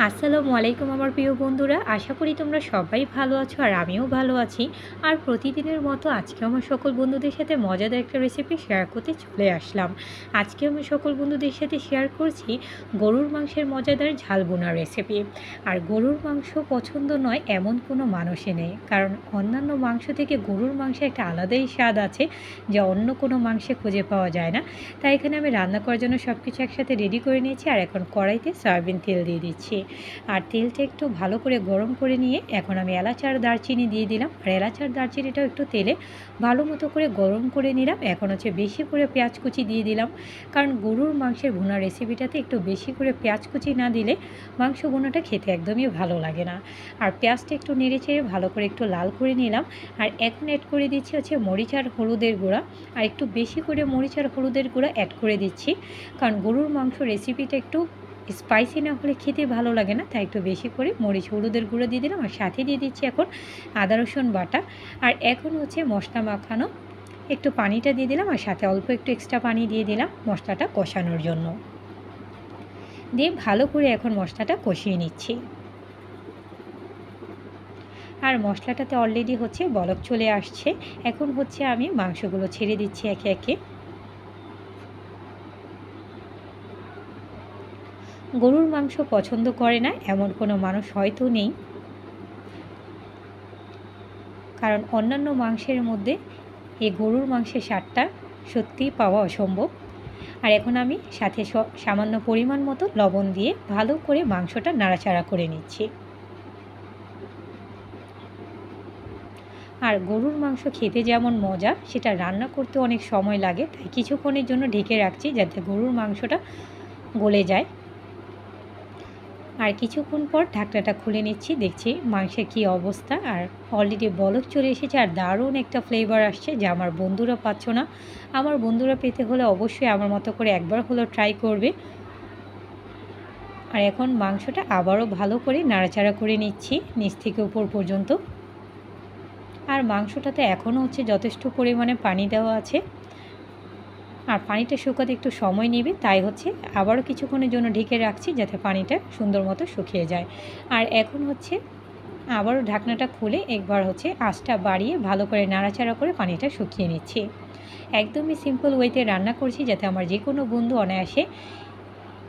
আসসালামু আলাইকুম আমার প্রিয় বন্ধুরা, আশা করি তোমরা সবাই ভালো আছো আর আমিও ভালো আছি। আর প্রতিদিনের মতো আজকে আমার সকল বন্ধুদের সাথে মজাদার একটা রেসিপি শেয়ার করতে চলে আসলাম। আজকে আমি সকল বন্ধুদের সাথে শেয়ার করছি গরুর মাংসের মজাদার ঝাল বোনার রেসিপি। আর গরুর মাংস পছন্দ নয় এমন কোনো মানুষই নেই, কারণ অন্যান্য মাংস থেকে গরুর মাংসে একটা আলাদাই স্বাদ আছে যা অন্য কোনো মাংসে খুঁজে পাওয়া যায় না। তাই এখানে আমি রান্না করার জন্য সব কিছু একসাথে রেডি করে নিয়েছি আর এখন কড়াইতে সয়াবিন তেল দিয়ে দিচ্ছি। আর তেলটা একটু ভালো করে গরম করে নিয়ে এখন আমি এলাচ আর দারচিনি দিয়ে দিলাম। আর এলাচ আর দারচিনিটাও একটু তেলে ভালো মতো করে গরম করে নিলাম। এখন হচ্ছে বেশি করে পেঁয়াজ কুচি দিয়ে দিলাম, কারণ গরুর মাংসের ভুনা রেসিপিটাতে একটু বেশি করে পেঁয়াজ কুচি না দিলে মাংস ভুনাটা খেতে একদমই ভালো লাগে না। আর পেঁয়াজটা একটু নেড়ে চেড়ে ভালো করে একটু লাল করে নিলাম। আর এখন অ্যাড করে দিচ্ছি হচ্ছে মরিচ আর হলুদের গুঁড়া, আর একটু বেশি করে মরিচ আর হলুদের গুঁড়া অ্যাড করে দিচ্ছি, কারণ গরুর মাংস রেসিপিটা একটু স্পাইসি না হলে খেতে ভালো লাগে না। তাই একটু বেশি করে মরিচ হলুদের গুঁড়ো দিয়ে দিলাম। আর সাথে দিয়ে দিচ্ছি এখন আদা রসুন বাটা। আর এখন হচ্ছে মশলা মাখানো একটু পানিটা দিয়ে দিলাম, আর সাথে অল্প একটু এক্সট্রা পানি দিয়ে দিলাম মশলাটা কষানোর জন্য। দিয়ে ভালো করে এখন মশলাটা কষিয়ে নিচ্ছি। আর মশলাটাতে অলরেডি হচ্ছে বলক চলে আসছে। এখন হচ্ছে আমি মাংসগুলো ছেড়ে দিচ্ছি একে একে। গরুর মাংস পছন্দ করে না এমন কোনো মানুষ হয়তো নেই, কারণ অন্যান্য মাংসের মধ্যে এই গরুর মাংসের স্বাদটা সত্যিই পাওয়া অসম্ভব। আর এখন আমি সাথে সামান্য পরিমাণ মতো লবণ দিয়ে ভালো করে মাংসটা নাড়াচাড়া করে নিচ্ছি। আর গরুর মাংস খেতে যেমন মজা, সেটা রান্না করতে অনেক সময় লাগে, তাই কিছুক্ষণের জন্য ঢেকে রাখছি যাতে গরুর মাংসটা গলে যায়। আর কিছুক্ষণ পর ঢাকনাটা খুলে নিচ্ছি, দেখছি মাংসের কী অবস্থা। আর অলরেডি বলক চলে এসেছে আর দারুণ একটা ফ্লেভার আসছে যা আমার বন্ধুরা পাচ্ছ না। আমার বন্ধুরা পেতে হলে অবশ্যই আমার মতো করে একবার হলেও ট্রাই করবে। আর এখন মাংসটা আবারও ভালো করে নাড়াচাড়া করে নিচ্ছি নিচ থেকে উপর পর্যন্ত। আর মাংসটাতে এখনও হচ্ছে যথেষ্ট পরিমাণে পানি দেওয়া আছে, আর পানিটা শুকাতে একটু সময় নেবে, তাই হচ্ছে আবারও কিছুক্ষণের জন্য ঢেকে রাখছি যাতে পানিটা সুন্দর মতো শুকিয়ে যায়। আর এখন হচ্ছে আবারও ঢাকনাটা খুলে একবার হচ্ছে আঁচটা বাড়িয়ে ভালো করে নাড়াচাড়া করে পানিটা শুকিয়ে নিচ্ছি। একদমই সিম্পল ওয়েতে রান্না করছি যাতে আমার যে কোনো বন্ধু অনায়াসে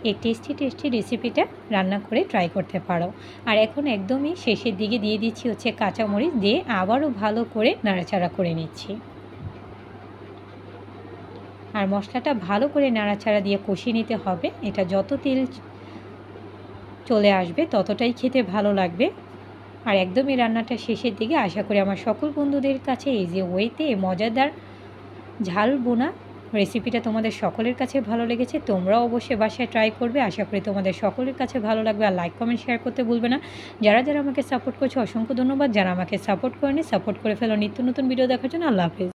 এই টেস্টি রেসিপিটা রান্না করে ট্রাই করতে পারো। আর এখন একদমই শেষের দিকে দিয়ে দিচ্ছি হচ্ছে কাঁচামরিচ, দিয়ে আবারও ভালো করে নাড়াচাড়া করে নিচ্ছি। আর মশলাটা ভালো করে নাড়াচাড়া দিয়ে কষিয়ে নিতে হবে। এটা যত তেল চলে আসবে ততটাই খেতে ভালো লাগবে। আর একদমই রান্নাটা শেষের দিকে। আশা করি আমার সকল বন্ধুদের কাছে এই যে ওয়েতে মজাদার ঝাল বোনা রেসিপিটা তোমাদের সকলের কাছে ভালো লেগেছে। তোমরাও অবশ্যই বাসায় ট্রাই করবে। আশা করি তোমাদের সকলের কাছে ভালো লাগবে। আর লাইক কমেন্ট শেয়ার করতে ভুলবে না। যারা যারা আমাকে সাপোর্ট করছে অসংখ্য ধন্যবাদ। যারা আমাকে সাপোর্ট করেনি সাপোর্ট করে ফেলো নিত্য নতুন ভিডিও দেখার জন্য। আল্লাহ হাফেজ।